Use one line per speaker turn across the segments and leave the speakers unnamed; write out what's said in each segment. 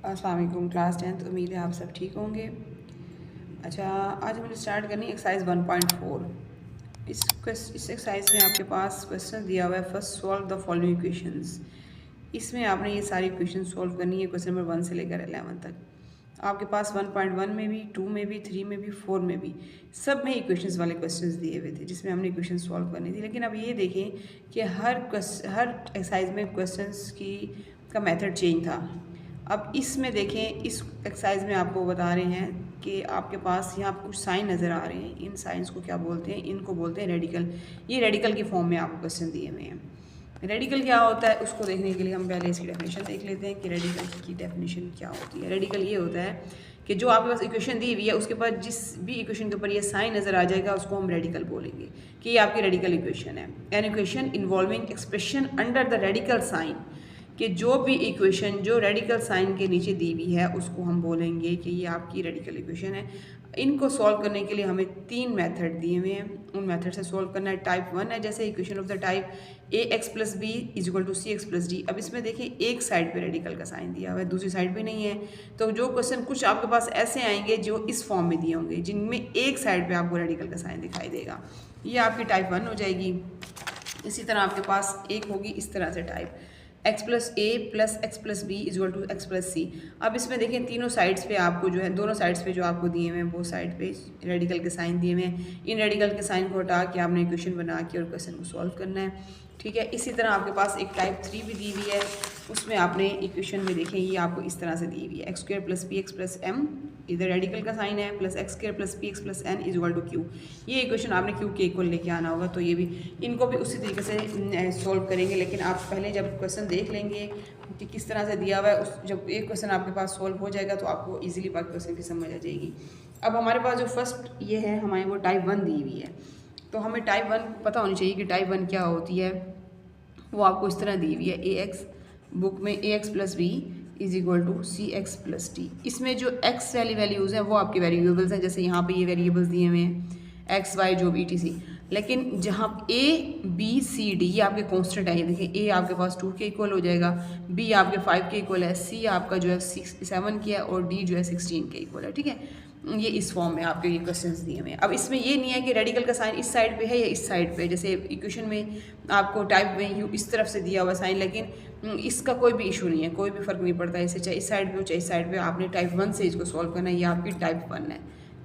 अस्सलाम वालेकुम class 10th। उम्मीद है आप सब ठीक होंगे। अच्छा, आज हमने स्टार्ट करनी एक्सरसाइज 1.4। इस एक्सरसाइज में आपके पास क्वेश्चन दिया हुआ है, first solve the following equations. इसमें आपने ये सारी इक्वेशन सॉल्व करनी है, क्वेश्चन नंबर 1 से लेकर 11 तक। आपके पास 1.1 में भी, 2 में भी, 3 में भी, 4 में भी, सब में इक्वेशंस वाले क्वेश्चंस दिए हुए थे जिसमें हमने इक्वेशन सॉल्व करनी थी। लेकिन अब ये देखें कि हर एक्सरसाइज में क्वेश्चंस की का मेथड चेंज था। अब इसमें देखें, इस एक्सरसाइज में आपको बता रहे हैं कि आपके पास यहाँ कुछ साइन नज़र आ रहे हैं। इन साइंस को क्या बोलते हैं? इनको बोलते हैं रेडिकल। ये रेडिकल की फॉर्म में आपको क्वेश्चन दिए हुए हैं। रेडिकल क्या होता है उसको देखने के लिए हम पहले इसकी डेफिनेशन देख लेते हैं कि रेडिकल की डेफिनेशन क्या होती है। रेडिकल ये होता है कि जो आपके पास इक्वेशन दी हुई है उसके पास जिस भी इक्वेशन के ऊपर ये साइन नज़र आ जाएगा उसको हम रेडिकल बोलेंगे कि ये आपकी रेडिकल इक्वेशन है। An equation involving expression under the radical sign, कि जो भी इक्वेशन जो रेडिकल साइन के नीचे दी हुई है उसको हम बोलेंगे कि ये आपकी रेडिकल इक्वेशन है। इनको सॉल्व करने के लिए हमें 3 मेथड दिए हुए हैं, उन मेथड से सॉल्व करना है। टाइप 1 है, जैसे equation of the type ax + b = cx + d। अब इसमें देखिए एक साइड पे रेडिकल का साइन दिया हुआ है, दूसरी साइड पे नहीं है। तो जो क्वेश्चन कुछ आपके पास ऐसे आएंगे जो इस फॉर्म में दिए होंगे जिनमें एक साइड पे आपको रेडिकल का साइन दिखाई देगा, ये आपकी टाइप 1 हो जाएगी। इसी तरह आपके पास एक होगी इस तरह से type x + a + x + b = x + c। अब इसमें देखें तीनों साइड्स पे आपको जो है, दोनों साइड्स पे जो आपको दिए हुए हैं वो साइड पे रेडिकल के साइन दिए हुए हैं। इन रेडिकल के साइन को हटा के आपने इक्वेशन बना के और क्वेश्चन को सॉल्व करना है, ठीक है। इसी तरह आपके पास एक टाइप 3 भी दी हुई है, उसमें आपने इक्वेशन में देखें ये आपको इस तरह से दी हुई है, x² + px + m, इधर रेडिकल का साइन है, plus x² + px + n = q। ये इक्वेशन आपने q के इक्वल लेके आना होगा। तो ये भी, इनको भी उसी तरीके से सॉल्व करेंगे, लेकिन आप पहले जब क्वेश्चन देख लेंगे कि किस तरह से दिया हुआ है, उस जब एक क्वेश्चन आपके पास सॉल्व हो जाएगा तो आपको ईजिली बाकी क्वेश्चन की समझ आ जाएगी। अब हमारे पास जो फर्स्ट ये है हमारे वो टाइप 1 दी हुई है, तो हमें टाइप 1 पता होनी चाहिए कि टाइप 1 क्या होती है। वो आपको इस तरह दी हुई है, ax बुक में ax + b = cx + d। इसमें जो x वाली वैल्यूज़ हैं वो आपके वेरिएबल्स हैं, जैसे यहाँ पे ये वेरिएबल्स दिए हुए हैं x y जो भी etc। लेकिन जहाँ a b c d ये आपके कांस्टेंट है। ये देखिए a आपके पास 2 के इक्वल हो जाएगा, b आपके 5 के इक्वल है, c आपका जो है 7 के है और d जो है 16 के इक्वल है, ठीक है। ये इस फॉर्म में आपके ये क्वेश्चंस दिए हुए हैं। अब इसमें ये नहीं है कि रेडिकल का साइन इस साइड पे है या इस साइड पे, जैसे इक्वेशन में आपको टाइप में यू इस तरफ से दिया हुआ साइन, लेकिन इसका कोई भी इशू नहीं है, कोई भी फ़र्क नहीं पड़ता इसे, चाहे इस साइड पे हो चाहे इस साइड पे। आपने टाइप 1 से इसको सॉल्व करना है, ये आपकी टाइप 1 है,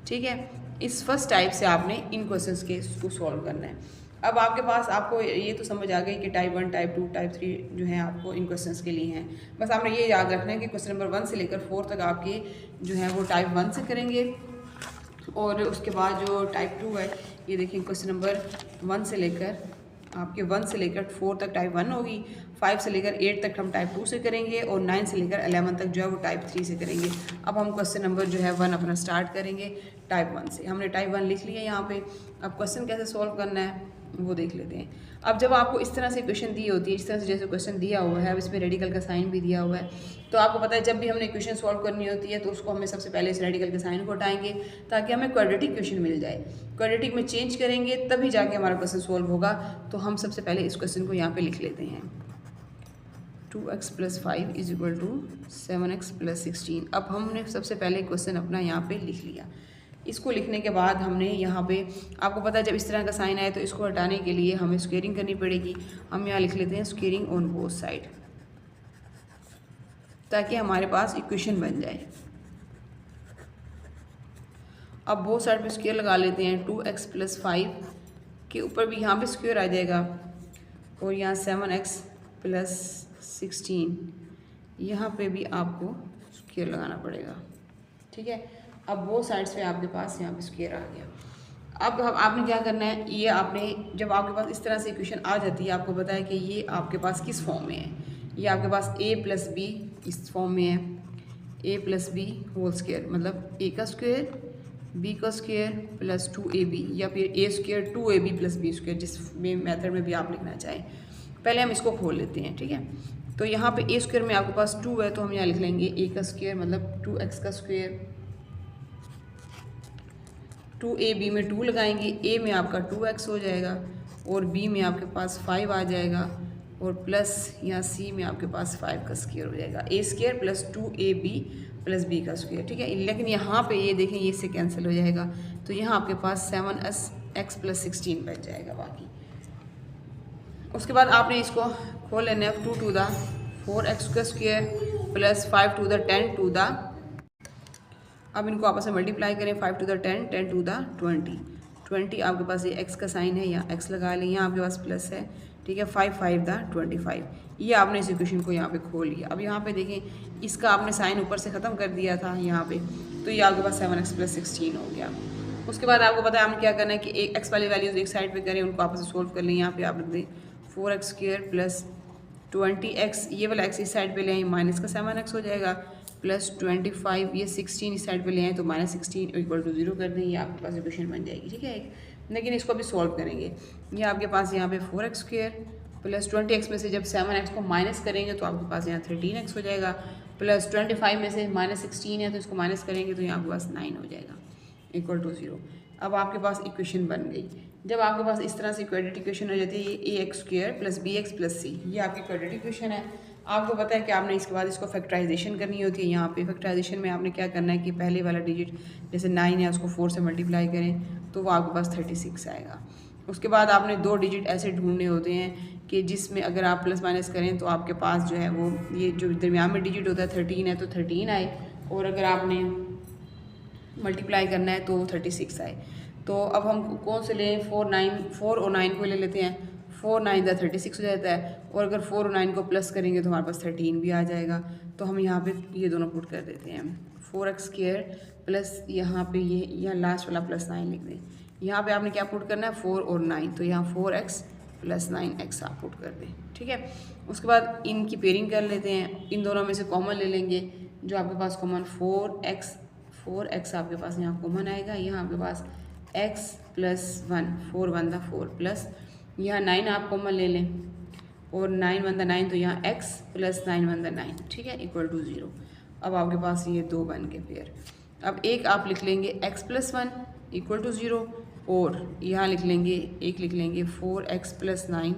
ठीक है। इस फर्स्ट टाइप से आपने इन क्वेश्चंस के इसको सॉल्व करना है। अब आपके पास आपको ये तो समझ आ गई कि टाइप 1, टाइप 2, टाइप 3 जो है आपको इन क्वेश्चंस के लिए हैं। बस आपने ये याद रखना है कि क्वेश्चन नंबर 1 से लेकर 4 तक आपके जो है वो टाइप 1 से करेंगे, और उसके बाद जो टाइप 2 है, ये देखिए क्वेश्चन नंबर 1 से लेकर आपके 1 से लेकर 4 तक टाइप 1 होगी, 5 से लेकर 8 तक हम टाइप 2 से करेंगे, और 9 से लेकर 11 तक जो है वो टाइप 3 से करेंगे। अब हम क्वेश्चन नंबर जो है 1 अपना स्टार्ट करेंगे टाइप 1 से। हमने टाइप 1 लिख लिया यहाँ पे। अब क्वेश्चन कैसे सॉल्व करना है वो देख लेते हैं। अब जब आपको इस तरह से क्वेश्चन दी होती है, इस तरह से जैसे क्वेश्चन दिया हुआ है, अब इसमें रेडिकल का साइन भी दिया हुआ है, तो आपको पता है जब भी हमने इक्वेशन सॉल्व करनी होती है तो उसको हमें सबसे पहले इस रेडिकल के साइन को हटाएंगे ताकि हमें क्वाड्रेटिक इक्वेशन मिल जाए। क्वाड्रेटिक में चेंज करेंगे तभी जाके हमारा क्वेश्चन सॉल्व होगा। तो हम सबसे पहले इस क्वेश्चन को यहाँ पे लिख लेते हैं, 2x + 5 = 7x + 16। अब हमने सबसे पहले क्वेश्चन अपना यहाँ पे लिख लिया। इसको लिखने के बाद हमने यहाँ पे, आपको पता है जब इस तरह का साइन आए तो इसको हटाने के लिए हमें स्क्वेयरिंग करनी पड़ेगी। हम यहाँ लिख लेते हैं स्क्वेयरिंग ऑन बोथ साइड, ताकि हमारे पास इक्वेशन बन जाए। अब बोथ साइड पे स्क्वायर लगा लेते हैं। 2x + 5 के ऊपर भी यहाँ पे स्क्वायर आ जाएगा, और यहाँ 7x + 16 यहाँ पे भी आपको स्क्वायर लगाना पड़ेगा, ठीक है। अब वो साइड्स पे आपके पास यहाँ पे स्क्वायर आ गया। अब आपने क्या करना है, ये आपने जब आपके पास इस तरह से इक्वेशन आ जाती है, आपको पता है कि ये आपके पास किस फॉर्म में है। ये आपके पास a + b इस फॉर्म में है, a + b होल स्क्वायर, मतलब a का स्क्वायर b का स्क्वायर प्लस 2ab, या फिर a² 2ab + b², जिस मेथड में भी आप लिखना चाहें। पहले हम इसको खोल लेते हैं, ठीक है। तो यहाँ पे a² में आपके पास 2 है, तो हम यहाँ लिख लेंगे a का स्क्वायर मतलब 2x का स्क्वायर, 2ab में 2 लगाएंगे, a में आपका 2x हो जाएगा और b में आपके पास 5 आ जाएगा, और प्लस यहाँ सी में आपके पास 5 का स्क्वायर हो जाएगा, a square plus 2ab plus b का स्क्वायर, ठीक है। लेकिन यहाँ पे ये देखें ये इससे कैंसिल हो जाएगा, तो यहाँ आपके पास 7x प्लस 16 बच जाएगा बाकी। उसके बाद आपने इसको खोल लेना है 2 टू द 4x का square plus 5 to the 10 to the, अब इनको आपस में मल्टीप्लाई करें, 5 टू द 10, 10 टू द 20 आपके पास ये x का साइन है, यहाँ x लगा लें, यहाँ आपके पास प्लस है, ठीक है। 5 5 द 25, ये आपने इस इक्वेशन को यहाँ पे खोल लिया। अब यहाँ पे देखें इसका आपने साइन ऊपर से ख़त्म कर दिया था यहाँ पे, तो ये आपके पास 7x प्लस 16 हो गया। उसके बाद आपको पता है हमने क्या करना है कि एक x वाली वैल्यूज़ एक साइड पे करें, उनको आपस में सोल्व कर लें। यहाँ पे आप लिख दें 4x स्क्वायर प्लस 20x, ये वाला x इस साइड पे ले आए माइनस का 7x हो जाएगा, प्लस 25 ये 16 इस साइड पे ले आए तो माइनस 16 इक्वल टू 0 कर दें, ये आपके पास इक्वेशन बन जाएगी, ठीक है। लेकिन इसको अभी सॉल्व करेंगे। ये आपके पास यहाँ पे 4x स्क्वायर प्लस 20x में से जब 7x को माइनस करेंगे तो आपके पास यहाँ 13x हो जाएगा, प्लस 25 में से माइनस 16 है तो इसको माइनस करेंगे तो यहाँ आपके पास 9 हो जाएगा इक्वल टू 0। अब आपके पास इक्वेशन बन गई। जब आपके पास इस तरह से क्वाड्रेटिक इक्वेशन हो जाती है, ये ax square plus bx plus c, ये आपकी क्वाड्रेटिक इक्वेशन है। आपको पता है कि आपने इसके बाद इसको फैक्टराइजेशन करनी होती है। यहाँ पे फैक्टराइजेशन में आपने क्या करना है कि पहले वाला डिजिट जैसे 9 है उसको 4 से मल्टीप्लाई करें तो वो आपके पास 36 आएगा। उसके बाद आपने 2 डिजिट ऐसे ढूंढने होते हैं कि जिसमें अगर आप प्लस माइनस करें तो आपके पास जो है वो ये जो दरमियान में डिजिट होता है 13 है तो 13 आए, और अगर आपने मल्टीप्लाई करना है तो 36 आए। तो अब हम कौन से लें, 4 और 9 को ले लेते हैं। 4 9 द 36 हो जाता है, और अगर 4 और 9 को प्लस करेंगे तो हमारे पास 13 भी आ जाएगा। तो हम यहाँ पे ये दोनों पुट कर देते हैं, 4x स्क्वायर प्लस यहाँ पे ये यहाँ लास्ट वाला प्लस 9 लिख दें। यहाँ पे आपने क्या पुट करना है 4 और 9, तो यहाँ 4x प्लस 9x आप पुट कर दें, ठीक है। उसके बाद इनकी पेयरिंग कर लेते हैं, इन दोनों में से कॉमन ले लेंगे। जो आपके पास कॉमन 4x आपके पास यहाँ कॉमन आएगा, यहाँ आपके पास x प्लस 1 4 1 द 4 प्लस यहाँ 9 आप कॉमन ले लें, और 9 1 द 9 तो यहाँ x प्लस 9 1 द 9, ठीक है, इक्वल टू 0। अब आपके पास ये 2 बन के पेयर। अब एक आप लिख लेंगे x प्लस 1 इक्वल टू 0, और यहाँ लिख लेंगे एक लिख लेंगे 4x प्लस 9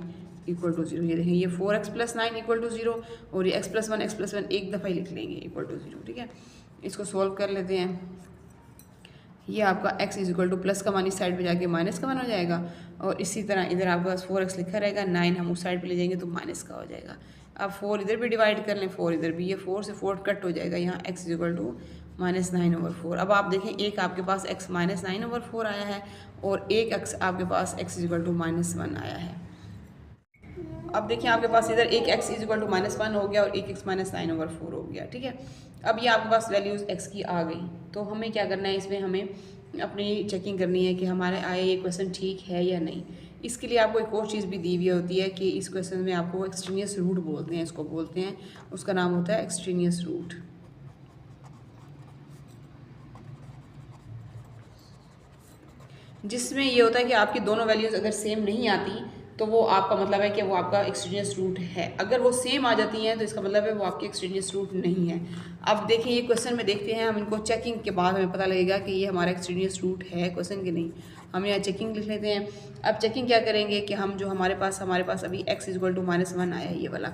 इक्वल टू 0। ये देखें ये 4x प्लस 9 इक्वल टू 0, और ये x प्लस 1 एक दफ़ा ही लिख लेंगे इक्वल टू 0, ठीक है। इसको सॉल्व कर लेते हैं। ये आपका x is equal two plus का मान इस साइड पे जाके माइनस का मान हो जाएगा, और इसी तरह इधर आपके पास 4x लिखा रहेगा, 9 हम उस साइड पे ले जाएंगे तो माइनस का हो जाएगा। अब 4 इधर भी डिवाइड कर लें, 4 इधर भी, ये 4 से 4 कट हो जाएगा, यहाँ x is equal to minus 9/4। अब आप देखें एक आपके पास x माइनस 9/4 आया है, और एक x आपके पास x इज इक्वल टू -1 आया है। अब देखिए आपके पास इधर एक x इज इक्वल टू -1 हो गया और एक x माइनस 9/4 हो गया, ठीक है। अब ये आपके पास वैल्यूज़ x की आ गई, तो हमें क्या करना है, इसमें हमें अपनी चेकिंग करनी है कि हमारे आए ये क्वेश्चन ठीक है या नहीं। इसके लिए आपको एक और चीज़ भी दी हुई होती है कि इस क्वेश्चन में आपको एक्सट्रेनियस रूट बोलते हैं, इसको बोलते हैं, उसका नाम होता है एक्सट्रेनियस रूट। जिसमें ये होता है कि आपकी दोनों वैल्यूज़ अगर सेम नहीं आती तो वो आपका मतलब है कि वो आपका एक्सट्रेनियस रूट है। अगर वो सेम आ जाती हैं तो इसका मतलब है वो आपकी एक्सट्रेनियस रूट नहीं है। अब देखिए ये क्वेश्चन में देखते हैं, हम इनको चेकिंग के बाद हमें पता लगेगा कि ये हमारा एक्सट्रेनियस रूट है क्वेश्चन के नहीं। हम यहाँ चेकिंग लिख लेते हैं। अब चेकिंग क्या करेंगे कि हम जो हमारे पास अभी x इक्वल टू -1 आया है, ये वाला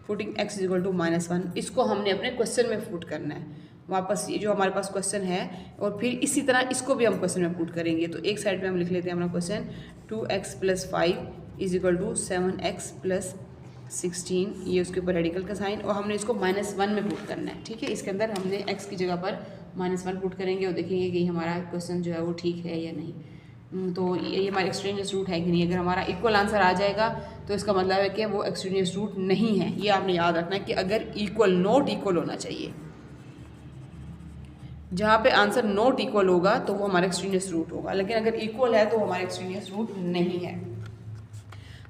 पुटिंग x इक्वल टू -1, इसको हमने अपने क्वेश्चन में पुट करना है वापस, ये जो हमारे पास क्वेश्चन है, और फिर इसी तरह इसको भी हम क्वेश्चन में पुट करेंगे। तो एक साइड पे हम लिख लेते हैं अपना question 2x plus 5 is equal to 7x plus 16, ये उसके ऊपर रेडिकल का साइन, और हमने इसको -1 में पुट करना है, ठीक है। इसके अंदर हमने x की जगह पर -1 पुट करेंगे और देखेंगे कि हमारा क्वेश्चन जो है वो ठीक है या नहीं। तो ये हमारा एक्सट्रेनियस रूट है कि नहीं। अगर हमारा इक्वल आंसर आ जाएगा तो इसका मतलब है कि वो एक्सट्रेनियस रूट नहीं है। ये आपने याद रखना है कि अगर इक्वल नॉट इक्वल होना चाहिए, जहाँ पे आंसर नॉट इक्वल होगा तो वो हमारा एक्सट्रेनियस रूट होगा, लेकिन अगर इक्वल है तो हमारा एक्सट्रेनियस रूट नहीं है।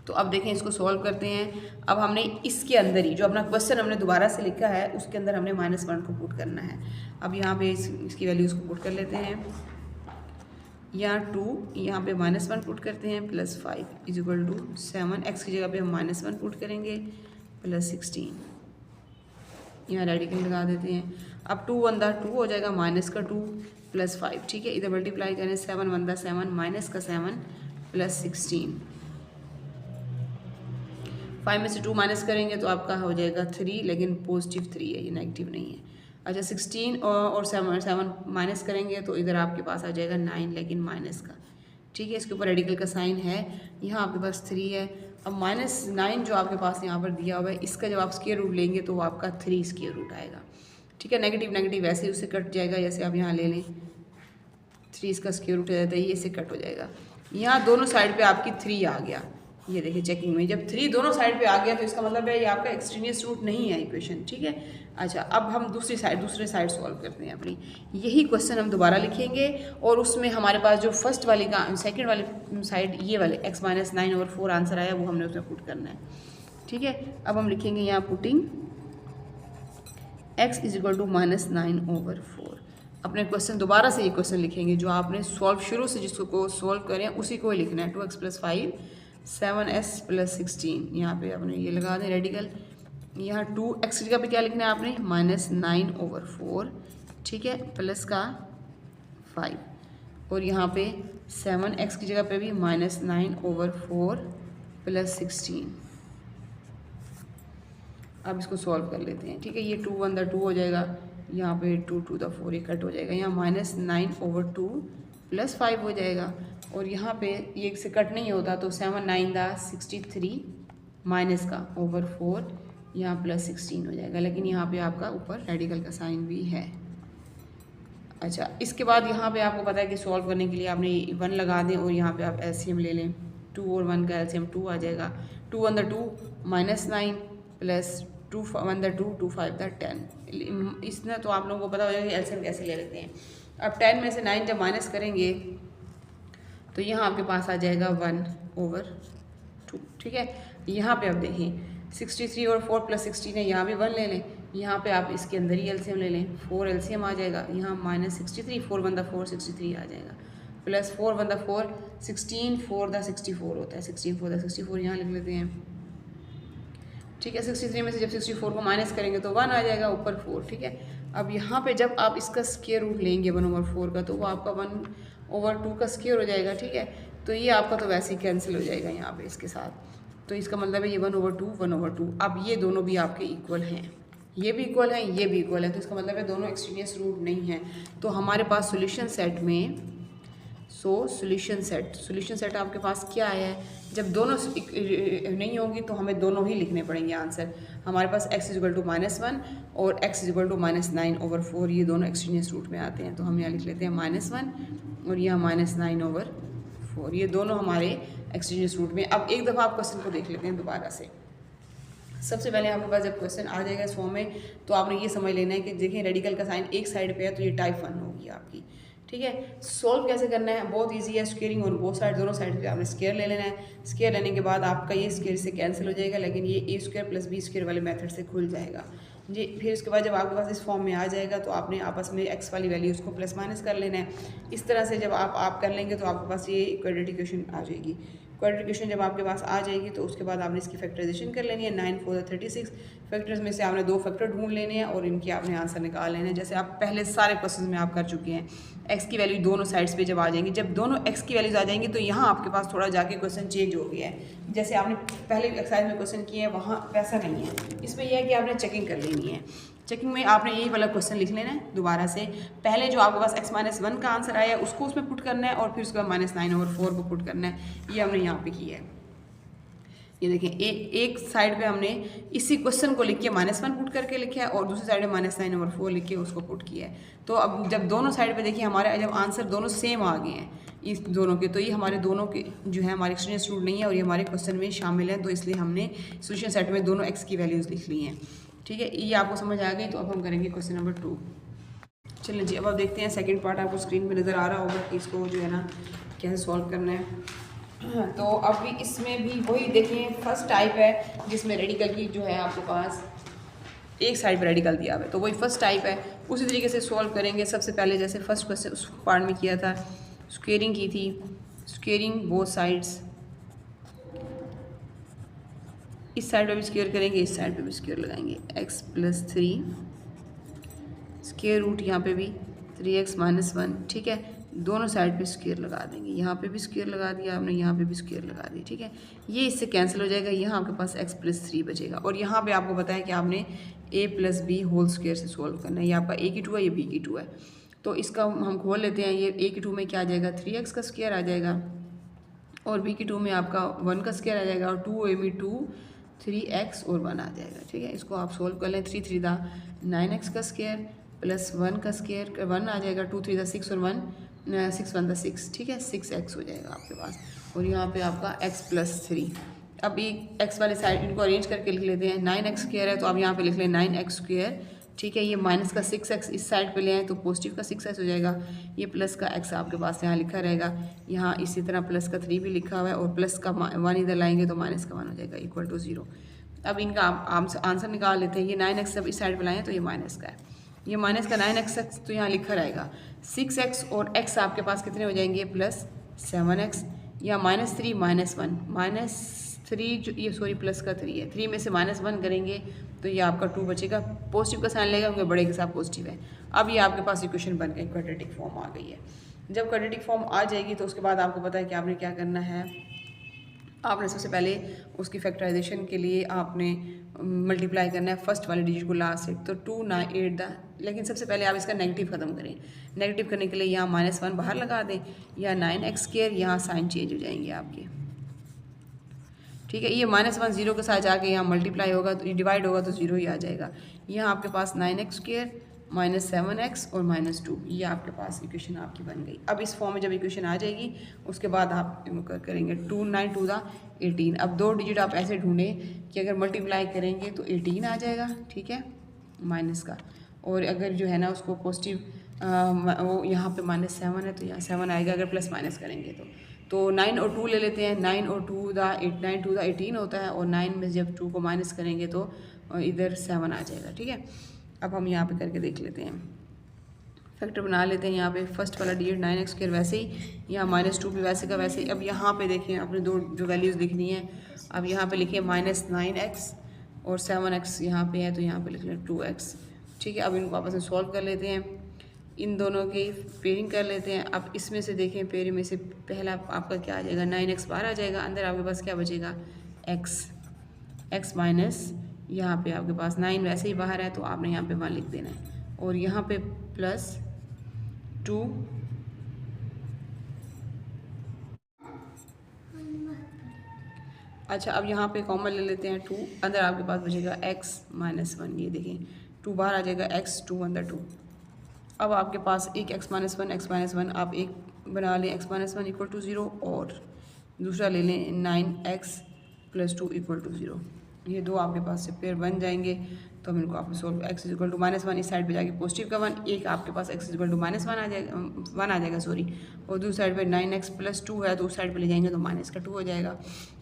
तो अब देखें इसको सॉल्व करते हैं। अब हमने इसके अंदर ही जो अपना क्वेश्चन हमने दोबारा से लिखा है उसके अंदर हमने -1 को पुट करना है। अब यहाँ पे इसकी वैल्यूज़ को पुट कर लेते हैं। यहाँ 2, यहाँ पे -1 पुट करते हैं, plus 5 is equal to 7, x की जगह पे हम -1 पुट करेंगे, प्लस 16, यहाँ रेडिकल लगा देते हैं। अब 2 1 दा 2 हो जाएगा, माइनस का 2 प्लस 5, ठीक है। इधर मल्टीप्लाई करें, 7 1 दा 7 माइनस का 7 प्लस 16। 5 में से 2 माइनस करेंगे तो आपका हो जाएगा 3, लेकिन पॉजिटिव 3 है, ये नेगेटिव नहीं है। अच्छा 16 और 7 माइनस करेंगे तो इधर आपके पास आ जाएगा 9, लेकिन माइनस का। ठीक है, इसके ऊपर रेडिकल का साइन है, यहाँ आपके पास 3 है। अब -9 जो आपके पास यहाँ पर दिया हुआ है, इसका जब आप स्क्वायर रूट लेंगे तो वो आपका 3 स्क्वायर रूट आएगा। ठीक है, नेगेटिव नेगेटिव वैसे ही उससे कट जाएगा, जैसे आप यहाँ ले लें 3 इसका स्क्वायर रूट आ जाता है, ये इससे कट हो जाएगा। यहाँ दोनों साइड पे आपकी 3 आ गया, ये देखिए चेकिंग में जब 3 दोनों साइड पे आ गया तो इसका मतलब है ये आपका एक्सट्रीनियस रूट नहीं है इक्वेशन। ठीक है, अच्छा अब हम दूसरे साइड सॉल्व करते हैं अपनी। यही क्वेश्चन हम दोबारा लिखेंगे और उसमें हमारे पास जो फर्स्ट वाली का सेकंड वाली साइड ये वाले x-9/4 आंसर आया वो हमने उसमें पुट करना है। ठीक है, अब हम लिखेंगे यहाँ पुटिंग x = -9/4। अपने क्वेश्चन दोबारा से ये क्वेश्चन लिखेंगे जो आपने सॉल्व शुरू से जिसको सॉल्व करें उसी को ही लिखना है। 2x + 5 7s + 16, यहाँ पे आपने ये लगा दें रेडिकल। यहाँ 2x की जगह पे क्या लिखना है आपने -9/4, ठीक है, प्लस का 5, और यहाँ पे 7x की जगह पे भी -9/4 + 16। अब इसको सॉल्व कर लेते हैं। ठीक है, ये 2 1 2 हो जाएगा, यहाँ पे 2 2 4 ये कट हो जाएगा, यहाँ -9/2 + 5 हो जाएगा, और यहाँ पे ये से कट नहीं होता तो 7 9 63 माइनस का ओवर 4 यहाँ +16 हो जाएगा, लेकिन यहाँ पे आपका ऊपर रेडिकल का साइन भी है। अच्छा, इसके बाद यहाँ पे आपको पता है कि सॉल्व करने के लिए आपने 1 लगा दें और यहाँ पे आप एलसीएम ले लें। 2 और 1 का एलसीएम 2 आ जाएगा। 2 1 2 -9 + 2 1 2 2 5 10। इसने तो आप लोगों को पता हो जाएगा कि एलसीएम कैसे ले लेते हैं। अब 10 में से 9 जब माइनस करेंगे तो यहाँ आपके पास आ जाएगा 1/2। ठीक है, यहाँ पे आप देखें 63 और 4 + 16 है, यहाँ भी 1 ले लें, यहाँ पे आप इसके अंदर ही एलसीएम ले लें, 4 एलसीएम आ जाएगा, यहाँ -63 4 1 4 63 आ जाएगा, प्लस 4 1 4 16 4 64 होता है, 16 4 64 यहाँ लिख लेते हैं। ठीक है, 63 में से जब 64 को माइनस करेंगे तो 1 आ जाएगा, ऊपर 4। ठीक है, अब यहाँ पे जब आप इसका स्क्वायर रूट लेंगे 1/4 का तो वो आपका 1/2 का स्क्वायर हो जाएगा। ठीक है, तो ये आपका तो वैसे ही कैंसिल हो जाएगा यहाँ पे इसके साथ, तो इसका मतलब है ये 1/2 1/2। अब ये दोनों भी आपके इक्वल हैं, ये भी इक्वल है, ये भी इक्वल है, तो इसका मतलब है दोनों एक्सट्रीनियस रूट नहीं है। तो हमारे पास सोल्यूशन सेट में सोल्यूशन सेट आपके पास क्या आया है, जब दोनों नहीं होंगी तो हमें दोनों ही लिखने पड़ेंगे आंसर। हमारे पास x = -1 और x = -9/4, ये दोनों एक्सट्रीनियस रूट में आते हैं, तो हम यहाँ लिख लेते हैं -1 और यहाँ -9/4, ये दोनों हमारे एक्सट्रीनियस रूट में। अब एक दफ़ा आप क्वेश्चन को देख लेते हैं दोबारा से। सबसे पहले आपके पास जब क्वेश्चन आ जाएगा इस फॉर्म में तो आपने ये समझ लेना है कि देखें रेडिकल का साइन एक साइड पे है तो ये टाइप 1 होगी आपकी। ठीक है, सोल्व कैसे करना है, बहुत इजी है। स्क्वेयरिंग और बोथ साइड दोनों साइड पे आपने स्क्वायर ले लेना है। स्क्वायर लेने के बाद आपका ये स्क्वायर से कैंसिल हो जाएगा, लेकिन ये a² + b² वाले मेथड से खुल जाएगा जी। फिर उसके बाद जब आपके पास इस फॉर्म में आ जाएगा तो आपने आपस में x वाली वैल्यू उसको प्लस माइनस कर लेना है। इस तरह से जब आप कर लेंगे तो आपके पास ये क्वाड्रेटिक इक्वेशन आ जाएगी। क्वाड्रेटिक इक्वेशन जब आपके पास आ जाएगी तो उसके बाद आपने इसकी फैक्टराइजेशन कर लेनी है। 9 4 36 फैक्टर्स में से आपने 2 फैक्टर ढूंढ लेने हैं और इनकी आपने आंसर निकाल लेना है, जैसे आप पहले सारे क्वेश्चन में आप कर चुके हैं। x की वैल्यू दोनों साइड्स पे जब आ जाएंगी, जब दोनों x की वैल्यूज आ जाएंगी तो यहाँ आपके पास थोड़ा जाके क्वेश्चन चेंज हो गया है। जैसे आपने पहले एक्सरसाइज में क्वेश्चन किए हैं वहाँ वैसा नहीं है, इसमें यह है कि आपने चेकिंग कर लेनी है। चेकिंग में आपने यही वाला क्वेश्चन लिख लेना है दोबारा से। पहले जो आपके पास x-1 का आंसर आया है उसको उसमें पुट करना है और फिर उसके बाद -9/4 को पुट करना है। ये हमने यहाँ पे किया है। ये देखें, एक साइड पे हमने इसी क्वेश्चन को लिख के -1 पुट करके लिखा है और दूसरी साइड में -9/4 लिख के उसको पुट किया है। तो अब जब दोनों साइड पे देखिए हमारे जब आंसर दोनों सेम आ गए हैं इस दोनों के, तो ये हमारे दोनों के जो है हमारे एक्सट्रीनियस रूट नहीं है और ये हमारे क्वेश्चन में शामिल है, तो इसलिए हमने सोल्यूशन सेट में दोनों x की वैल्यूज़ लिख ली हैं। ठीक है, ये आपको समझ आ गई। तो अब हम करेंगे क्वेश्चन नंबर 2। चलिए जी, अब आप देखते हैं सेकंड पार्ट आपको स्क्रीन पे नज़र आ रहा होगा कि इसको जो है ना कैसे सॉल्व करना है। तो अब भी इसमें भी वही देखें, फर्स्ट टाइप है जिसमें रेडिकल की जो है आपके पास एक साइड पर रेडिकल दिया हुआ है, तो वही फर्स्ट टाइप है। उसी तरीके से सॉल्व करेंगे। सबसे पहले जैसे फर्स्ट क्वेश्चन उस पार्ट में किया था, स्क्वेयरिंग की थी, स्क्वेयरिंग बोथ साइड्स, इस साइड पे भी स्क्वायर करेंगे, इस साइड पे भी स्क्वायर लगाएंगे। x + 3 स्क्वायर रूट यहाँ पे भी 3x - 1। ठीक है, दोनों साइड पे स्क्वायर लगा देंगे, यहाँ पे भी स्क्वायर लगा दिया आपने, यहाँ पे भी स्क्वायर लगा दी, ठीक है। ये इससे कैंसिल हो जाएगा, यहाँ आपके पास x+3 बचेगा। और यहाँ पे आपको बताया कि आपने a+b होल स्क्वायर से सोल्व करना है। ये आपका a⁴ है, ये b⁴ है। तो इसका हम खोल लेते हैं। ये a⁴ में क्या आ जाएगा, 3x का स्क्वायर आ जाएगा, और b⁴ में आपका 1 का स्क्वायर आ जाएगा, और 2a में 2 3x और 1 आ जाएगा, ठीक है। इसको आप सोल्व कर लें। 3 3 दा 9x का स्क्वायर प्लस 1 का स्क्वायर 1 आ जाएगा, 2 3 दा 6 और 1 6 1 दा 6, ठीक है। 6x हो जाएगा आपके पास, और यहाँ पे आपका x+3। अब ये x वाले साइड इनको अरेंज करके लिख लेते हैं। 9x स्क्वायर है तो आप यहाँ पे लिख लें 9x स्क्वायर, ठीक है। ये माइनस का 6x इस साइड पे ले आए तो पॉजिटिव का 6x हो जाएगा। ये प्लस का x आपके पास यहाँ लिखा रहेगा, यहाँ इसी तरह प्लस का 3 भी लिखा हुआ है, और प्लस का 1 इधर लाएंगे तो माइनस का 1 हो जाएगा, इक्वल टू 0। अब इनका आंसर निकाल लेते हैं। ये 9x जब इस साइड पर लाएँ तो ये माइनस का है, ये माइनस का 9x तो यहाँ लिखा रहेगा। 6x और x आपके पास कितने हो जाएंगे, +7x, या -3 -1 -3 जो ये सॉरी प्लस का 3 है, 3 में से -1 करेंगे तो ये आपका 2 बचेगा। पॉजिटिव का साइन लेगा क्योंकि बड़े के साथ पॉजिटिव है। अब ये आपके पास इक्वेशन बन गई, क्वाड्रेटिक फॉर्म आ गई है। जब क्वाड्रेटिक फॉर्म आ जाएगी तो उसके बाद आपको पता है कि आपने क्या करना है। आपने सबसे पहले उसकी फैक्टराइजेशन के लिए आपने मल्टीप्लाई करना है फर्स्ट वाले डिजिट को लास्ट से, तो 2 9 8 दा। लेकिन सबसे पहले आप इसका नेगेटिव ख़त्म करें। नेगेटिव करने के लिए यहाँ -1 बाहर लगा दें, या 9x स्क्वायर, यहाँ साइन चेंज हो जाएंगे आपके, ठीक है। ये -1 0 के साथ जाके यहाँ मल्टीप्लाई होगा तो डिवाइड होगा तो 0 ही आ जाएगा। यहाँ आपके पास 9x स्क्वायर -7x और -2, ये आपके पास इक्वेशन आपकी बन गई। अब इस फॉर्म में जब इक्वेशन आ जाएगी उसके बाद आप करेंगे 2 9 2 दा 18। अब दो डिजिट आप ऐसे ढूंढें कि अगर मल्टीप्लाई करेंगे तो 18 आ जाएगा, ठीक है, माइनस का। और अगर जो है ना उसको पॉजिटिव वो यहाँ पे -7 है तो यहाँ 7 आएगा अगर प्लस माइनस करेंगे तो 9 और 2 ले लेते हैं। 9 और 2 दा 8 9 2 दा 18 होता है, और 9 में जब 2 को माइनस करेंगे तो इधर 7 आ जाएगा, ठीक है। अब हम यहाँ पे करके देख लेते हैं, फैक्टर बना लेते हैं। यहाँ पे फर्स्ट वाला डिजिट 9x स्क्वायर वैसे ही, यहाँ -2 भी वैसे का वैसे ही। अब यहाँ पे देखें अपने दो जो वैल्यूज़ लिखनी है, अब यहाँ पे लिखिए -9x और 7x यहाँ पे है तो यहाँ पे लिख लें 2x, ठीक है। अब इनको आपस में सॉल्व कर लेते हैं, इन दोनों की पेयरिंग कर लेते हैं। अब इसमें से देखें पेयरिंग में से पहला आपका क्या आ जाएगा, 9x बाहर आ जाएगा, अंदर आपके पास क्या बचेगा, x माइनस यहाँ पे आपके पास 9 वैसे ही बाहर है तो आपने यहाँ पे 1 लिख देना है, और यहाँ पे +2 अच्छा। अब यहाँ पे कॉमन ले लेते हैं 2, अंदर आपके पास बचेगा x -1, ये देखें 2 बाहर आ जाएगा, x 2 अंदर 2। अब आपके पास एक x -1 आप एक बना लें, x -1 इक्वल टू 0, और दूसरा ले लें 9x + 2 इक्वल टू 0। ये दो आपके पास से पेयर बन जाएंगे तो हम इनको आप सोल्व। x इक्वल टू -1 इस साइड पे जाके पॉजिटिव का 1, एक आपके पास x इक्वल टू -1 आ जाएगा, 1 आ जाएगा सॉरी, और दूसरी साइड पे 9x + 2 है तो उस साइड पे ले जाएंगे तो -2 हो जाएगा।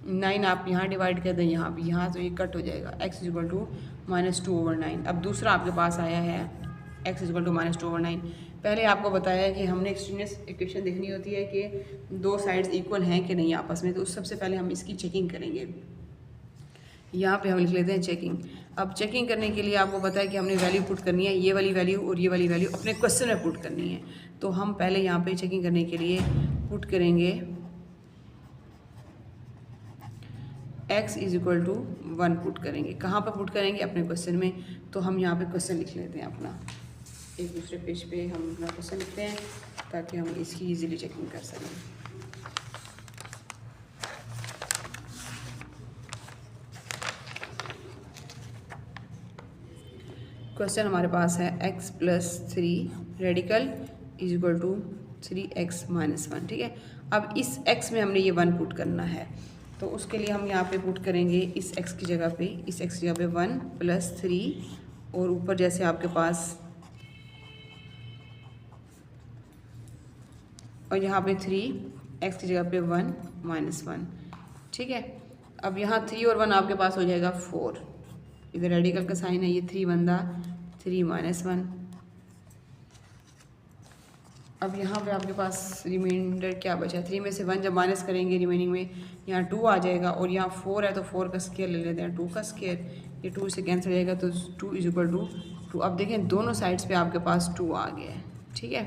9 आप यहाँ डिवाइड कर दें यहाँ पे, यहाँ तो ये कट हो जाएगा, x इक्वल टू -2/9। अब दूसरा आपके पास आया है x इक्वल टू -2/9। पहले आपको बताया है कि हमने एक्सट्रीमियस इक्वेशन देखनी होती है कि दो साइड्स इक्वल हैं कि नहीं आपस में, तो सबसे पहले हम इसकी चेकिंग करेंगे। यहाँ पे हम लिख लेते हैं चेकिंग। अब चेकिंग करने के लिए आपको पता है कि हमने वैल्यू पुट करनी है, ये वाली वैल्यू और ये वाली वैल्यू अपने क्वेश्चन में पुट करनी है। तो हम पहले यहाँ पे चेकिंग करने के लिए पुट करेंगे x इक्वल टू 1 पुट करेंगे। कहाँ पर पुट करेंगे, अपने क्वेश्चन में। तो हम यहाँ पे क्वेश्चन लिख लेते हैं अपना, एक दूसरे पेज पे हम अपना क्वेश्चन लिखते हैं ताकि हम इसकी ईजिली चेकिंग कर सकें। क्वेश्चन हमारे पास है x + 3 radical equal to 3x - 1, ठीक है। अब इस x में हमने ये 1 पुट करना है, तो उसके लिए हम यहाँ पे पुट करेंगे इस x की जगह पे, 1 + 3, और ऊपर जैसे आपके पास, और यहाँ पे 3 x की जगह पे 1 - 1, ठीक है। अब यहाँ 3 और 1 आपके पास हो जाएगा 4, इधर रेडिकल का साइन है, ये 3 बंदा 3 - 1। अब यहाँ पे आपके पास रिमाइंडर क्या बचा, 3 में से 1 जब माइनस करेंगे रिमेनिंग में यहाँ 2 आ जाएगा, और यहाँ 4 है तो 4 का स्क्वायर ले लेते हैं, 2 का स्क्वायर, ये 2 से कैंसिल हो जाएगा तो 2 इक्वल टू 2। अब देखें दोनों साइड्स पे आपके पास 2 आ गया है, ठीक है।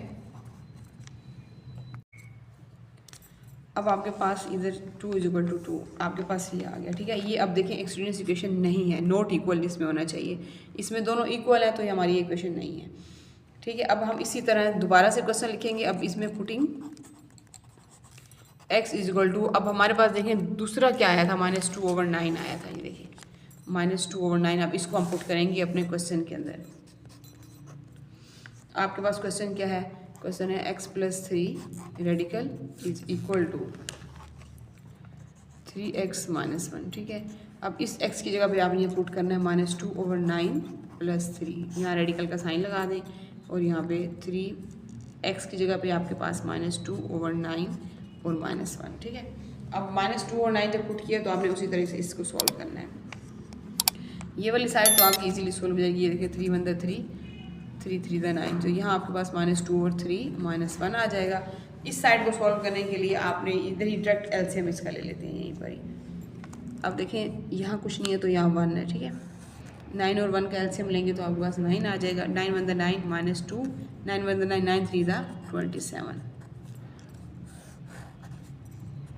अब आपके पास इधर 2 = 2 आपके पास ये आ गया, ठीक है। ये अब देखें एक्सट्रीनियस इक्वेशन नहीं है, नॉट इक्वल इसमें होना चाहिए, इसमें दोनों इक्वल है तो ये हमारी इक्वेशन नहीं है, ठीक है। अब हम इसी तरह दोबारा से क्वेश्चन लिखेंगे। अब इसमें पुटिंग x = अब हमारे पास देखें दूसरा क्या आया था, -2/9 आया था, ये देखिए -2/9। अब इसको हम पुट करेंगे अपने क्वेश्चन के अंदर। आपके पास क्वेश्चन क्या है, क्वेश्चन है x + 3 radical is equal to 3x - 1, ठीक है। अब इस x की जगह पे आपने ये पुट करना है -2/9 + 3, यहाँ रेडिकल का साइन लगा दें और यहाँ पे 3x की जगह पे आपके पास -2/9 और -1, ठीक है। अब -2/9 जब पुट किया तो आपने उसी तरह से इसको सॉल्व करना है। ये वाली साइड तो आपकी इजीली सॉल्व हो जाएगी। ये देखिए 3 × 1 = 3, 3 × 3 = 9, तो यहाँ आपके पास -2/3 -1 आ जाएगा। इस साइड को सॉल्व करने के लिए आपने इधर ही डायरेक्ट एलसीएम इसका ले लेते हैं यहीं पर ही। अब देखें यहाँ कुछ नहीं है तो यहाँ 1 है, ठीक है। 9 और 1 का एलसीएम लेंगे तो आपके पास 9 आ जाएगा। 9 × 1 = 9 -2, 9 × 1 = 9, 9 × 3 = 27।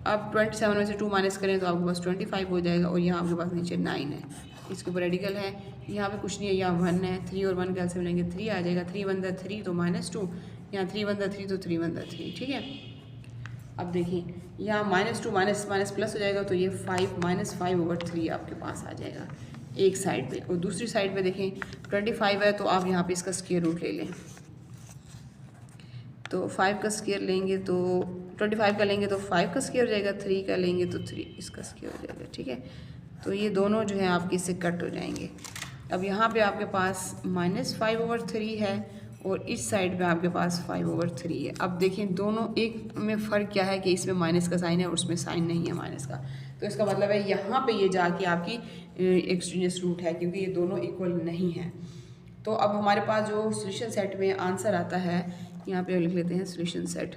अब 27 में से 2 माइनस करें तो आपके पास 25 हो जाएगा और यहाँ आपके पास नीचे 9 है, इसके ऊपर रेडिकल है। यहाँ पे कुछ नहीं है, यहाँ 1 है। 3 और 1 का एलसीएम लेंगे 3 आ जाएगा। 3 × 1 = 3 तो -2, यहाँ 3 × 1 = 3 तो 3 × 1 = 3, ठीक है। अब देखिए यहाँ -2 माइनस प्लस हो जाएगा तो ये 5 -5/3 आपके पास आ जाएगा एक साइड पे, और दूसरी साइड पे देखें 25 है तो आप यहाँ पे इसका स्क्वायर रूट ले लें। तो 5 का स्क्वायर लेंगे तो 25 का लेंगे तो 5 का स्क्वायर हो जाएगा, 3 का लेंगे तो 3 इसका स्क्वायर हो जाएगा, ठीक है। तो ये दोनों जो है आपके इससे कट हो जाएंगे। अब यहाँ पे आपके पास -5/3 है और इस साइड पे आपके पास 5/3 है। अब देखें दोनों एक में फ़र्क क्या है कि इसमें माइनस का साइन है और उसमें साइन नहीं है माइनस का, तो इसका मतलब है यहाँ पे ये जाके आपकी एक्सट्रीनियस रूट है, क्योंकि ये दोनों इक्वल नहीं है। तो अब हमारे पास जो सोल्यूशन सेट में आंसर आता है, यहाँ पे लिख लेते हैं सोल्यूशन सेट।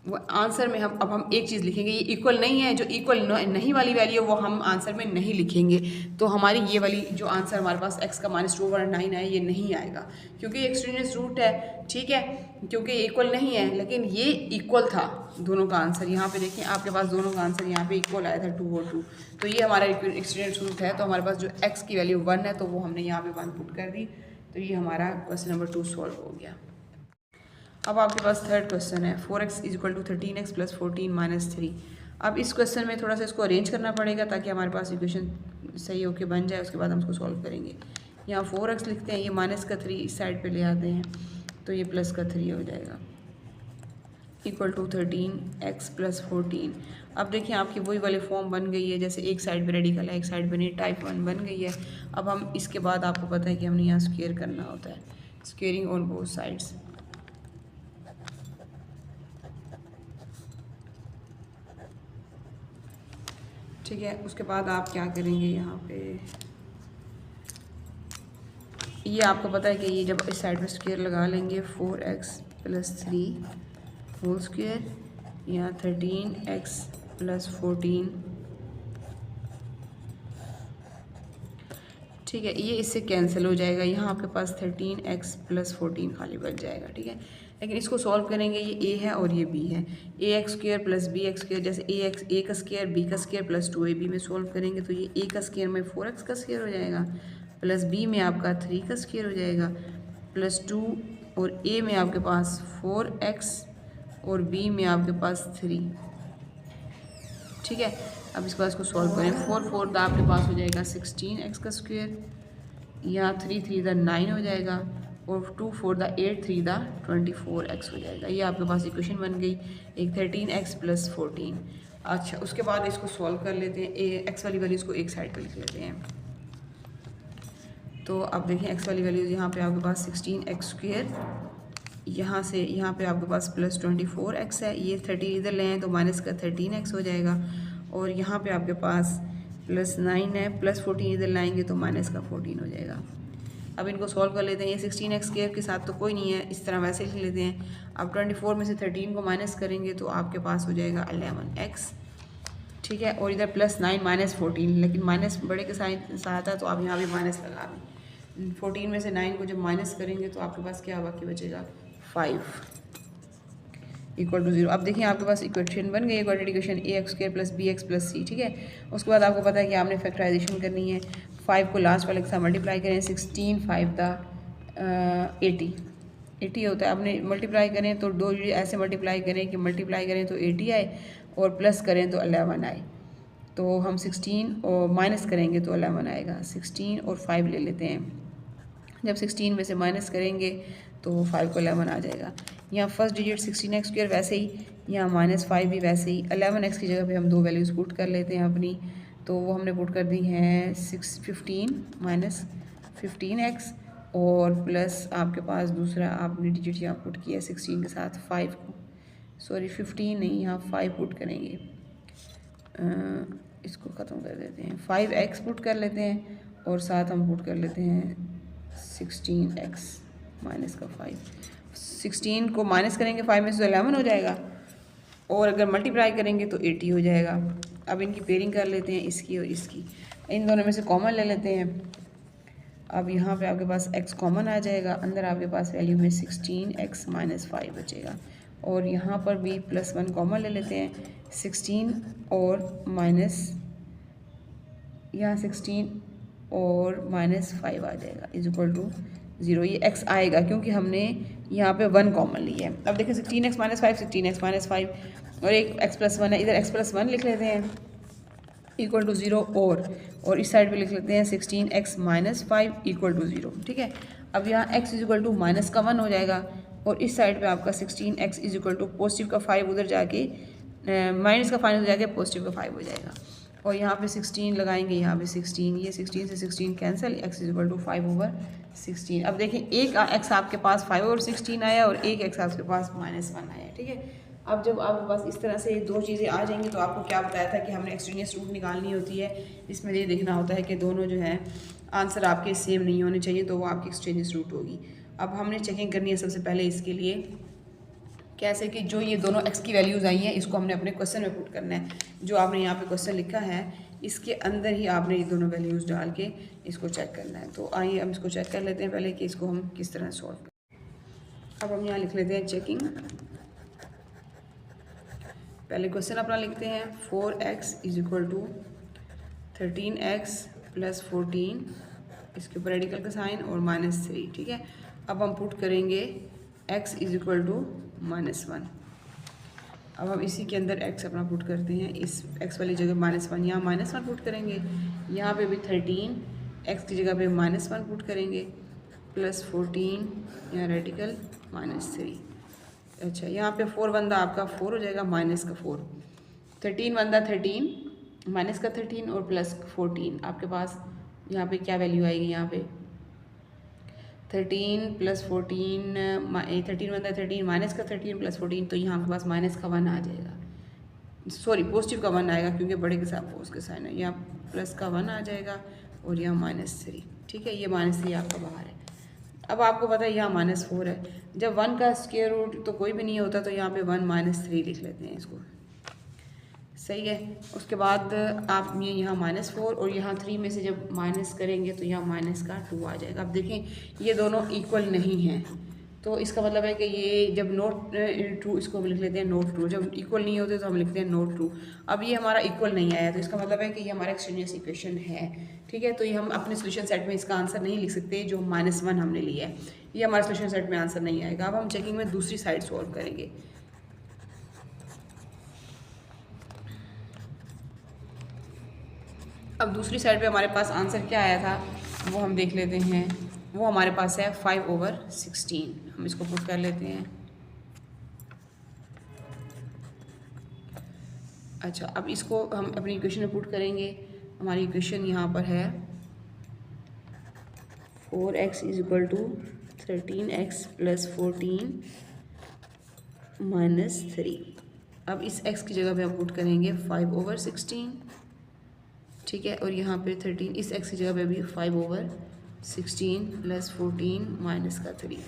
वो आंसर में हम एक चीज़ लिखेंगे, ये इक्वल नहीं है, जो इक्वल नहीं वाली वैल्यू है वो हम आंसर में नहीं लिखेंगे। तो हमारी ये वाली जो आंसर हमारे पास x का -2/9 है ये नहीं आएगा, क्योंकि एक्सट्रीनियस रूट है, ठीक है, क्योंकि इक्वल नहीं है। लेकिन ये इक्वल था दोनों का आंसर। यहाँ पे देखिए आपके पास दोनों का आंसर यहाँ पे इक्वल आया था 2 और 2, तो ये हमारा एक्सट्रीनियस रूट है। तो हमारे पास जो x की वैल्यू 1 है तो वो हमने यहाँ पे 1 पुट कर दी, तो ये हमारा क्वेश्चन नंबर 2 सॉल्व हो गया। अब आपके पास थर्ड क्वेश्चन है 4x = 13x + 14 - 3। अब इस क्वेश्चन में थोड़ा सा इसको अरेंज करना पड़ेगा ताकि हमारे पास इक्वेशन सही होके बन जाए, उसके बाद हम इसको सॉल्व करेंगे। यहाँ 4x लिखते हैं, ये -3 इस साइड पे ले आते हैं तो ये +3 हो जाएगा = 13x + 14। अब देखिए आपकी वही वाली फॉर्म बन गई है, जैसे एक साइड पे रेडिकल है एक साइड पे नहीं, टाइप 1 बन गई है। अब हम इसके बाद आपको पता है कि हमने यहाँ स्क्वायर करना होता है, स्क्वेयरिंग ऑन बोथ साइड्स। ठीक है, उसके बाद आप क्या करेंगे, यहाँ पे ये आपको पता है कि ये जब इस साइड पे स्क्वायर लगा लेंगे 4x + 3 होल स्क्वायर, यहाँ 13x + 14, ठीक है, ये इससे कैंसिल हो जाएगा। यहाँ आपके पास 13x + 14 खाली बच जाएगा, ठीक है। लेकिन इसको सॉल्व करेंगे, ये a है और ये b है, ax² + bx², जैसे a का स्क्वायर b का स्क्वायर + 2ab में सॉल्व करेंगे तो ये a का स्क्वायर में 4x का स्क्वायर हो जाएगा, प्लस b में आपका 3 का स्क्वायर हो जाएगा, +2, और a में आपके पास 4x और b में आपके पास 3, ठीक है। अब इसके बाद इसको सॉल्व करें, 4 4 आपके पास हो जाएगा 16x का स्क्वायर, यहाँ 3 3 9 हो जाएगा, और 2 4 8 3 24x हो जाएगा। ये आपके पास इक्वेशन बन गई, एक 13x + 14। अच्छा, उसके बाद इसको सॉल्व कर लेते हैं। x वाली वैल्यूज़ को एक साइड पर लिख लेते हैं। तो अब देखें x वाली वैल्यूज़, यहाँ पे आपके पास 16x², यहाँ से यहाँ पे आपके पास +24x है, ये 30 इधर ले आए तो -13x हो जाएगा, और यहाँ पे आपके पास +9 है, +14 इधर लाएंगे तो -14 हो जाएगा। अब इनको सॉल्व कर लेते हैं। ये 16x² के साथ तो कोई नहीं है, इस तरह वैसे लिख लेते हैं। अब 24 में से 13 को माइनस करेंगे तो आपके पास हो जाएगा 11x, ठीक है, और इधर +9 - 14, लेकिन माइनस बड़े के साथ है तो आप यहाँ भी माइनस लगा दें। 14 में से 9 को जब माइनस करेंगे तो आपके पास क्या बाकी बचेगा, 5। Equal to 0। अब देखिए आपके पास इक्वेशन बन गई, quadratic equation ax² plus bx plus c, ठीक है। उसके बाद आपको पता है कि आपने फैक्टराइजेशन करनी है। 5 को लास्ट वाले के साथ मल्टीप्लाई करें, 16 5 दा 80 होता है। आपने मल्टीप्लाई करें तो दो ऐसे मल्टीप्लाई करें कि मल्टीप्लाई करें तो 80 आए और प्लस करें तो 11 आए। तो हम 16 और माइनस करेंगे तो 11 आएगा। 16 और 5 ले लेते हैं। जब 16 में से माइनस करेंगे तो 5 को 11 आ जाएगा। यहाँ फर्स्ट डिजिट 16x² वैसे ही, यहाँ -5 भी वैसे ही। 11x की जगह पे हम दो वैल्यूज़ पुट कर लेते हैं अपनी, तो वो हमने पुट कर दी हैं 15 माइनस 15x और प्लस आपके पास दूसरा आपने डिजिट यहाँ पुट किया 16 के साथ 5 को, सॉरी 15 नहीं, यहाँ 5 पुट करेंगे। इसको ख़त्म कर देते हैं, 5x पुट कर लेते हैं और साथ हम पुट कर लेते हैं 16x माइनस का 5। 16 को माइनस करेंगे 5 में से तो 11 हो जाएगा और अगर मल्टीप्लाई करेंगे तो 80 हो जाएगा। अब इनकी पेयरिंग कर लेते हैं, इसकी और इसकी। इन दोनों में से कॉमन ले लेते हैं। अब यहाँ पे आपके पास x कॉमन आ जाएगा, अंदर आपके पास वैल्यू में 16x माइनस 5 बचेगा और यहाँ पर भी +1 कॉमन ले लेते हैं। 16 और माइनस, यहाँ 16 और -5 आ जाएगा इज इक्वल टू 0। ये x आएगा क्योंकि हमने यहाँ पे 1 कॉमन लिया है। अब देखिए 16x माइनस 5, 16x माइनस 5 और एक x + 1 है, इधर x + 1 लिख लेते हैं इक्वल टू 0 और इस साइड पे लिख लेते हैं 16x माइनस 5 इक्वल टू 0, ठीक है। अब यहाँ x is equal to minus का 1 हो जाएगा और इस साइड पे आपका 16x is equal to positive का 5 उधर जाके माइनस का 5 उधर जाके पॉजिटिव का 5 हो जाएगा और यहाँ पे 16 लगाएंगे, यहाँ पे 16, ये 16 से 16 cancel, x is equal to 5/16। अब देखिए एक x आपके पास 5/16 आया और एक x आपके पास -1 आया, ठीक है। अब जब आपके पास इस तरह से दो चीज़ें आ जाएंगी तो आपको क्या बताया था कि हमने एक्सट्रेनियस रूट निकालनी होती है। इसमें ये देखना होता है कि दोनों जो है आंसर आपके सेम नहीं होने चाहिए, तो वो आपकी एक्सट्रेनियस रूट होगी। अब हमने चेकिंग करनी है सबसे पहले इसके लिए, कैसे कि जो ये दोनों x की वैल्यूज़ आई हैं इसको हमने अपने क्वेश्चन में पुट करना है। जो आपने यहाँ पे क्वेश्चन लिखा है इसके अंदर ही आपने ये दोनों वैल्यूज़ डाल के इसको चेक करना है। तो आइए हम इसको चेक कर लेते हैं पहले कि इसको हम किस तरह सॉल्व करें। अब हम यहाँ लिख लेते हैं चेकिंग। पहले क्वेश्चन अपना लिखते हैं 4x is equal to 13x + 14, इसके ऊपर रेडिकल का साइन और -3, ठीक है। अब हम पुट करेंगे x इज इक्वल टू -1। अब हम इसी के अंदर x अपना पुट करते हैं, इस x वाली जगह -1, यहाँ -1 पुट करेंगे, यहाँ पे भी 13 x की जगह पे -1 पुट करेंगे प्लस 14, यहाँ रेडिकल -3। अच्छा यहाँ पे 4 बंदा आपका 4 हो जाएगा, माइनस का 4, 13 बंदा 13, माइनस का 13 और प्लस 14। आपके पास यहाँ पे क्या वैल्यू आएगी, यहाँ पे 13 + 14, 13 बंदा 13, माइनस का 13 प्लस 14, तो यहाँ आपके पास माइनस का 1 आ जाएगा, सॉरी पॉजिटिव का 1 आएगा क्योंकि बड़े के साथ पोस्ट के साइन है। यहाँ प्लस का 1 आ जाएगा और यहाँ -3, ठीक है। ये -3 आपका बाहर है। अब आपको पता है यहाँ -4 है, जब 1 का स्क्वायर रूट तो कोई भी नहीं होता, तो यहाँ पे 1 - 3 लिख लेते हैं इसको, सही है। उसके बाद आप ये यहाँ -4 और यहाँ 3 में से जब माइनस करेंगे तो यहाँ -2 आ जाएगा। अब देखें ये दोनों इक्वल नहीं हैं, तो इसका मतलब है कि ये जब नॉट ट्रू, इसको हम लिख लेते हैं नॉट ट्रू। जब इक्वल नहीं होते तो हम लिखते हैं नॉट ट्रू। अब ये हमारा इक्वल नहीं आया तो इसका मतलब है कि ये हमारा एक्सट्रेनियस इक्वेशन है, ठीक है। तो ये हम अपने सोल्यूशन सेट में इसका आंसर नहीं लिख सकते, जो -1 हमने लिया है ये हमारे सोल्यूशन सेट में आंसर नहीं आएगा। अब हम चेकिंग में दूसरी साइड सॉल्व करेंगे। अब दूसरी साइड पे हमारे पास आंसर क्या आया था वो हम देख लेते हैं। वो हमारे पास है 5/16। हम इसको पुट कर लेते हैं। अच्छा अब इसको हम अपनी इक्वेशन में पुट करेंगे। हमारी इक्वेशन यहाँ पर है 4x is equal to 13x + 14 -3। अब इस x की जगह पे हम पुट करेंगे 5/16, ठीक है। और यहाँ पे 13, इस x की जगह पे भी 5/16 + 14 - 3।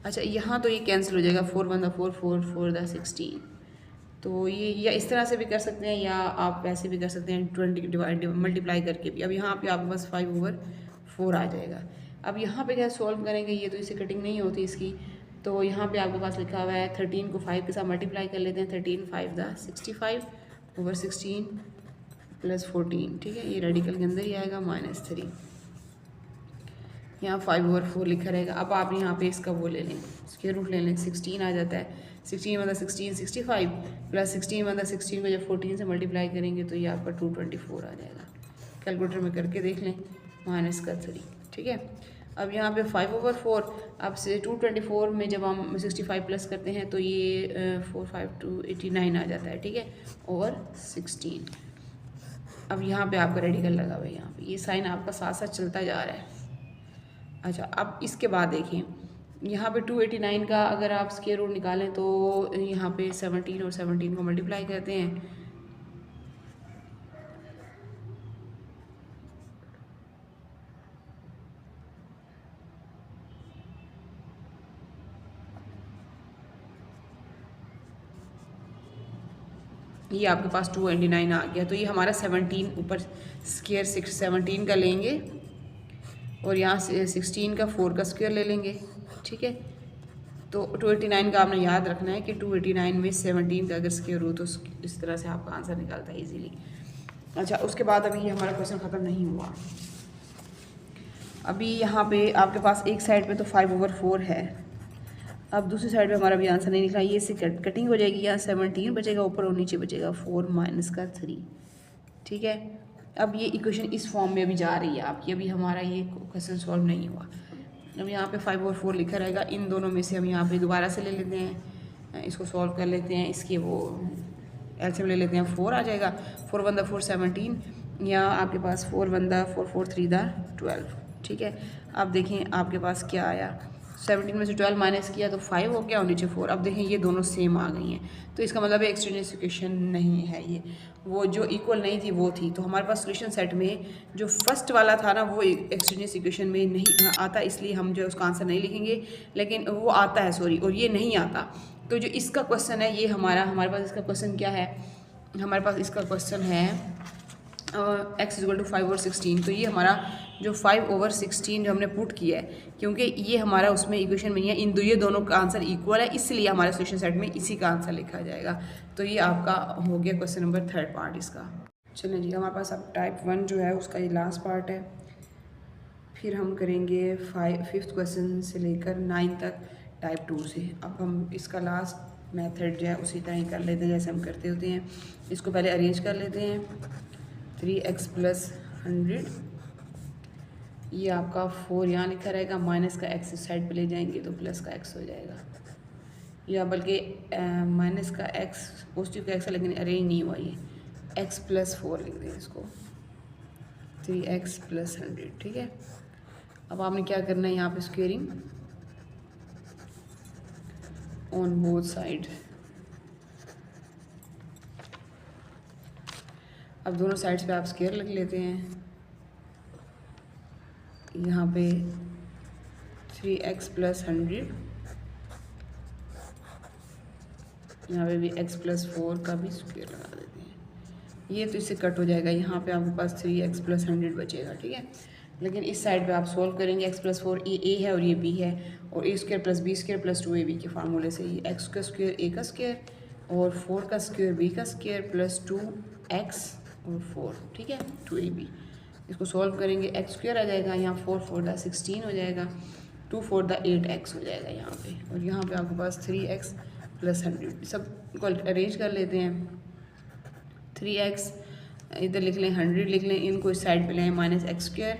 अच्छा यहाँ तो ये कैंसिल हो जाएगा, 4 × 4, 4 × 4 = 16। तो ये या इस तरह से भी कर सकते हैं या आप वैसे भी कर सकते हैं 20 डिवाइड मल्टीप्लाई करके भी। अब यहाँ पे आपके पास 5/4 आ जाएगा। अब यहाँ पे क्या सॉल्व करेंगे, ये तो इससे कटिंग नहीं होती इसकी, तो यहाँ पे आपके पास लिखा हुआ है 13 को 5 के साथ मल्टीप्लाई कर लेते हैं। 13 5 दा 65 ओवर 16 प्लस 14, ठीक है, ये रेडिकल के अंदर ही आएगा -3। यहाँ 5 ओवर 4 लिखा रहेगा। अब आप यहाँ पे इसका वो ले लें, स्क्वायर रूट ले लें, 16 आ जाता है। 16 मतलब 16 65 प्लस 16 मतलब 16 को जब 14 से मल्टीप्लाई करेंगे तो ये आपका 224 आ जाएगा। कैलकुलेटर में करके देख लें, -3, ठीक है। अब यहाँ पे 5 ओवर 4, अब से 224 में जब हम 65 प्लस करते हैं तो ये 4 5 2 89 आ जाता है, ठीक है, ओवर 16। अब यहाँ पे आपका रेडिकल लगा हुआ है, यहाँ पे ये साइन आपका साथ साथ चलता जा रहा है। अच्छा, अब इसके बाद देखें, यहाँ पे 289 का अगर आप स्क्वायर रूट निकालें तो यहाँ पे 17 और 17 को मल्टीप्लाई करते हैं, ये आपके पास 289 आ गया। तो ये हमारा 17 ऊपर स्क्वायर 17 का लेंगे और यहाँ से 16 का 4 का स्क्वायर ले लेंगे, ठीक है। तो 289 का आपने याद रखना है कि 289 में 17 का अगर स्क्वायर हो तो इस तरह से आपका आंसर निकलता है इजीली। अच्छा, उसके बाद अभी हमारा क्वेश्चन ख़त्म नहीं हुआ। अभी यहाँ पे आपके पास एक साइड पे तो 5 ओवर 4 है, अब दूसरी साइड पे हमारा भी आंसर नहीं निकला। ये से कटिंग हो जाएगी, यहाँ 17 बचेगा ऊपर और नीचे बचेगा 4 - 3, ठीक है। अब ये इक्वेशन इस फॉर्म में अभी जा रही है आपकी, अभी हमारा ये क्वेश्चन सॉल्व नहीं हुआ। अब यहाँ पे 5 और 4 लिखा रहेगा, इन दोनों में से हम यहाँ पे दोबारा से ले लेते हैं, इसको सॉल्व कर लेते हैं। इसके वो एलसीएम ले लेते हैं, 4 आ जाएगा। 4 1 4 17, या आपके पास 4 1 4 4 3 12, ठीक है। अब देखें आपके पास क्या आया, 17 में से 12 माइनस किया तो 5 हो गया और नीचे 4। अब देखें ये दोनों सेम आ गई हैं, तो इसका मतलब एक्सट्रेनियस इक्वेशन नहीं है ये, वो जो इक्वल नहीं थी वो थी। तो हमारे पास सोल्यूशन सेट में जो फर्स्ट वाला था ना वो एक्सट्रेनियस इक्वेशन में नहीं आता, इसलिए हम जो उसका आंसर नहीं लिखेंगे, लेकिन वो आता है सॉरी, और ये नहीं आता। तो जो इसका क्वेश्चन है ये हमारे पास इसका क्वेश्चन क्या है, हमारे पास इसका क्वेश्चन है x = 5 ओवर 16। तो ये हमारा जो 5 ओवर 16 जो हमने पुट किया है, क्योंकि ये हमारा उसमें इक्वेशन में नहीं है, ये दोनों का आंसर इक्वल है, इसलिए हमारे सोल्यूशन सेट में इसी का आंसर लिखा जाएगा। तो ये आपका हो गया क्वेश्चन नंबर 3 पार्ट इसका। चलिए जी, हमारे पास अब टाइप 1 जो है उसका ये लास्ट पार्ट है, फिर हम करेंगे 5th क्वेश्चन से लेकर 9 तक टाइप 2 से। अब हम इसका लास्ट मेथड जो है उसी तरह ही कर लेते हैं जैसे हम करते होते हैं। इसको पहले अरेंज कर लेते हैं। 3x + 100, ये आपका 4 यहाँ लिखा रहेगा, माइनस का x इस साइड पे ले जाएंगे तो प्लस का x हो जाएगा, या बल्कि माइनस का x पॉजिटिव का x है लेकिन अरेंज नहीं हुआ, ये x + 4 लिख दें इसको, 3x + 100, ठीक है। अब आपने क्या करना है, यहाँ पे स्क्वेयरिंग ऑन बोथ साइड। अब दोनों साइड्स पे आप स्क्वायर लिख लेते हैं। यहाँ पे 3x + 100, यहाँ पे भी x + 4 का भी स्क्वायर लगा देते हैं। ये तो इससे कट हो जाएगा, यहाँ पे आपके पास 3x + 100 बचेगा, ठीक है। लेकिन इस साइड पे आप सोल्व करेंगे, x + 4 ये a है और ये b है, और a² + b² + 2ab के फार्मूले से ये x का स्क्वायर a का स्क्वायर और 4 का स्क्वायर b का स्क्वायर प्लस 2x और 4, ठीक है, 2ab। इसको सॉल्व करेंगे, x² आ जाएगा, यहाँ 4 4 दा 16 हो जाएगा, 2 4 दा 8x हो जाएगा यहाँ पे, और यहाँ पे आपके पास 3x + 100। सब को अरेंज कर लेते हैं। 3x इधर लिख लें, 100 लिख लें, इनको इस साइड पे लें, -x²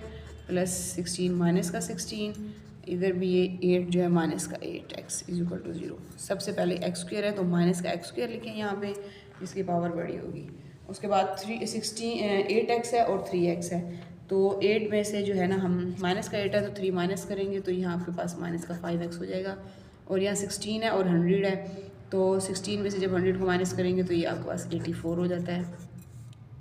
+ 16 माइनस का 16, इधर भी ये 8 जो है माइनस का 8x = 0। सबसे पहले x² है तो माइनस का x² लिखें यहाँ पे, इसकी पावर बड़ी होगी। उसके बाद 8x है और 3x है, तो 8 में से जो है ना हम माइनस का 8 है तो 3 माइनस करेंगे तो यहाँ आपके पास माइनस का 5x हो जाएगा, और यहाँ 16 है और 100 है, तो 16 में से जब 100 को माइनस करेंगे तो ये आपके पास 84 हो जाता है,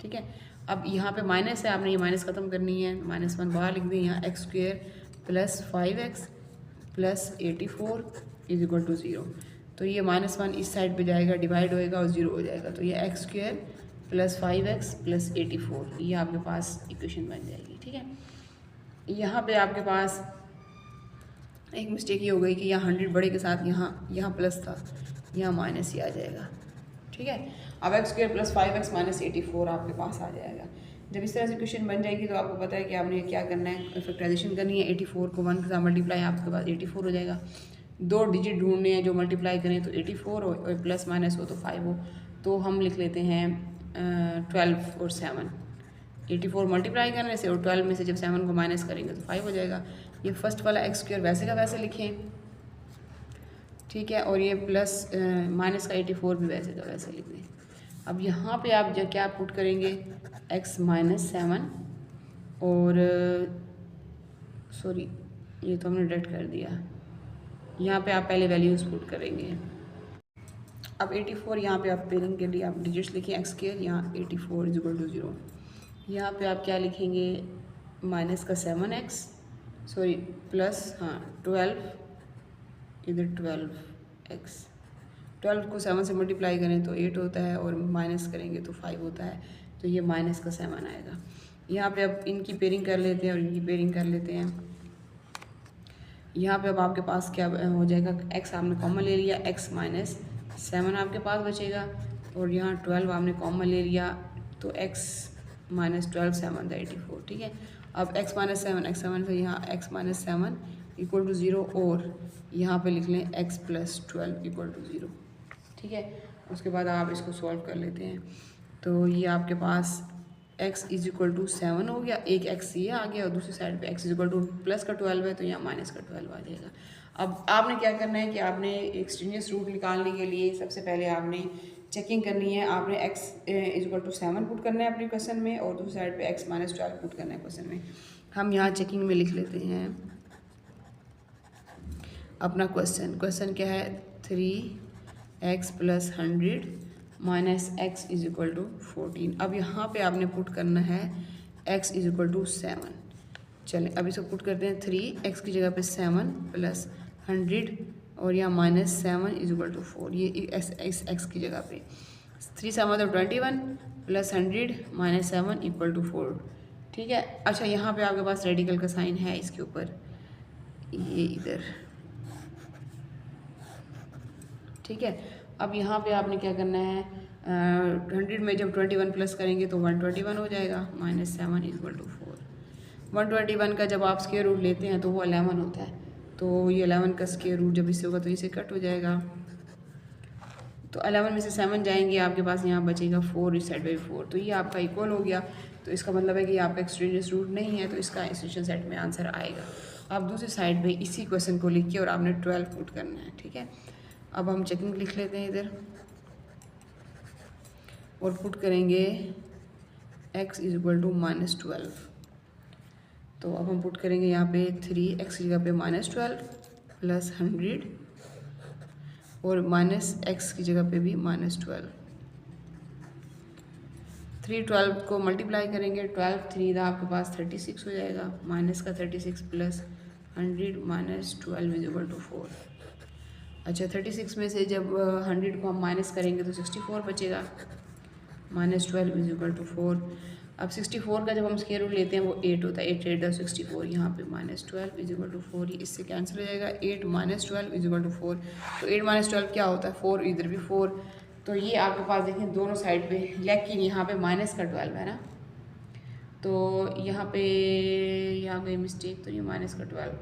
ठीक है। अब यहाँ पे माइनस है, आपने ये माइनस ख़त्म करनी है, -1 बाहर लिख दें, यहाँ x² + 5x + 84 = 0। तो ये -1 इस साइड पे जाएगा, डिवाइड होएगा और 0 हो जाएगा, तो ये x² + 5x + 84, ये आपके पास इक्वेशन बन जाएगी, ठीक है। यहाँ पे आपके पास एक मिस्टेक ये हो गई कि यहाँ 100 बड़े के साथ यहाँ प्लस था, यहाँ माइनस ही आ जाएगा। ठीक है, अब x square plus 5x minus 84 आपके पास आ जाएगा। जब इस तरह से क्वेश्चन बन जाएगी तो आपको पता है कि आपने क्या करना है, फैक्टराइजेशन करनी है। 84 को 1 के साथ मल्टीप्लाई, आपके पास 84 हो जाएगा। 2 डिजिट ढूंढने हैं जो मल्टीप्लाई करें तो 84 हो और प्लस माइनस हो तो 5 हो, तो हम लिख लेते हैं 12 और 7। 84 मल्टीप्लाई करने से और 12 में से जब 7 को माइनस करेंगे तो 5 हो जाएगा। ये फर्स्ट वाला एक्स स्क्वायर वैसे का वैसे लिखें, ठीक है, और ये प्लस माइनस का 84 भी वैसे का वैसे लिख दें। अब यहाँ पे आप जो क्या पुट करेंगे, x माइनस 7 और सॉरी ये तो हमने डेट कर दिया, यहाँ पे आप पहले वैल्यूज़ पुट करेंगे। अब 84 यहाँ पे आप पेयरिंग के लिए आप डिजिट्स लिखें एक्स स्क्वायर, यहाँ 84 इज इक्वल टू 0। यहाँ पे आप क्या लिखेंगे, माइनस का 7x सॉरी प्लस 12, इधर 12x, 12 को 7 से मल्टीप्लाई करें तो 8 होता है और माइनस करेंगे तो 5 होता है, तो ये माइनस का 7 आएगा। यहाँ पे अब इनकी पेयरिंग कर लेते हैं और इनकी पेयरिंग कर लेते हैं। यहाँ पे अब आपके पास क्या हो जाएगा, x आपने कॉमन ले लिया, x माइनस 7 आपके पास बचेगा और यहाँ 12 आपने कॉमन ले लिया तो x माइनस 12 7 था 84। ठीक है, अब x माइनस 7 से यहाँ x माइनस 7 इक्वल टू 0 और यहाँ पे लिख लें x प्लस 12 इक्वल टू 0। ठीक है, उसके बाद आप इसको सॉल्व कर लेते हैं तो ये आपके पास x इज इक्वल टू 7 हो गया, एक x ये आ गया और दूसरी साइड पे x is equal two plus का 12 है तो यहाँ माइनस का 12 आ जाएगा। अब आपने क्या करना है कि आपने एक्सट्रेनियस रूट निकालने के लिए सबसे पहले आपने चेकिंग करनी है, आपने x is equal to 7 put करना है अपने क्वेश्चन में और दूसरी साइड पे x माइनस 12 पुट करना है क्वेश्चन में। हम यहाँ चेकिंग में लिख लेते हैं अपना क्वेश्चन क्या है, 3x plus 100 minus x is equal to 14। अब यहाँ पे आपने पुट करना है x इज इक्वल टू 7। चलें अब इसको पुट करते हैं, 3x की जगह पे 7 प्लस 100 और यहाँ माइनस 7 इज इक्वल टू 4, ये x की जगह पे 3 7 तो 21 प्लस 100 माइनस 7 इक्वल टू 4। ठीक है, अच्छा यहाँ पे आपके पास रेडिकल का साइन है इसके ऊपर, ये इधर। ठीक है, अब यहाँ पे आपने क्या करना है, 100 में जब 21 प्लस करेंगे तो 121 हो जाएगा, माइनस 7 इक्वल टू 4। 121 का जब आप स्क्वायर रूट लेते हैं तो वो 11 होता है, तो ये 11 का स्क्वायर रूट जब इससे होगा तो इसे कट हो जाएगा, तो 11 में से 7 जाएंगे, आपके पास यहाँ बचेगा 4 इस साइड बाई 4, तो ये आपका इक्वल हो गया। तो इसका मतलब है कि आपका एक्सट्रेनियस रूट नहीं है, तो इसका इंस्टीट्यूशन सेट में आंसर आएगा। आप दूसरी साइड पे इसी क्वेश्चन को लिखिए और आपने 12 पुट करना है। ठीक है, अब हम चेकिंग लिख लेते हैं इधर और पुट करेंगे x is equal to minus 12। तो अब हम पुट करेंगे यहाँ पे 3x की जगह पे माइनस 12 प्लस 100 और माइनस x की जगह पे भी माइनस 12। 3 12 को मल्टीप्लाई करेंगे, 12 3 आपके पास 36 हो जाएगा, माइनस का 36 plus 100 minus 12 is equal to 4। अच्छा 36 में से जब 100 को हम माइनस करेंगे तो 64 बचेगा, माइनस 12 इज इक्वल टू 4। अब 64 का जब हम स्क्वायर रूट लेते हैं वो 8 होता है, 8 8 64, यहाँ पे माइनस 12 इज इक्वल टू 4, ये इससे कैंसिल हो जाएगा, 8 माइनस 12 इज इक्वल टू 4। तो 8 माइनस 12 क्या होता है, 4, इधर भी 4, तो ये आपके पास देखें दोनों साइड पे, लेकिन यहाँ पे माइनस का 12 है ना, तो यहाँ पे यहाँ गई मिस्टेक, तो ये माइनस का 12,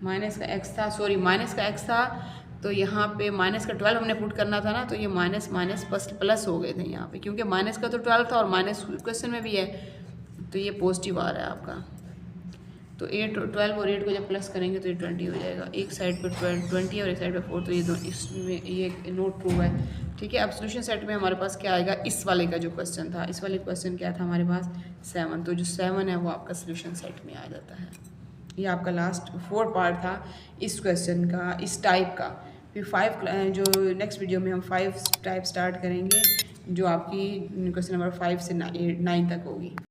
माइनस का x था, सॉरी माइनस का x था, तो यहाँ पे माइनस का 12 हमने पुट करना था ना, तो ये माइनस माइनस प्लस हो गए थे यहाँ पे, क्योंकि माइनस का तो 12 था और माइनस क्वेश्चन में भी है, तो ये पॉजिटिव आ रहा है आपका। तो 8 12 और 8 को जब प्लस करेंगे तो ये 20 हो जाएगा, एक साइड पे 20 और एक साइड पे 4, तो ये दो इसमें ये नोट ट्रू है। ठीक है, अब सोल्यूशन सेट में हमारे पास क्या आएगा, इस वाले का जो क्वेश्चन था, इस वाले क्वेश्चन क्या था हमारे पास 7, तो जो 7 है वो आपका सोल्यूशन सेट में आ जाता है। ये आपका लास्ट 4 पार्ट था इस क्वेश्चन का, इस टाइप का। फिर 5 जो नेक्स्ट वीडियो में हम 5 टाइप स्टार्ट करेंगे, जो आपकी क्वेश्चन नंबर 5 से 9 तक होगी।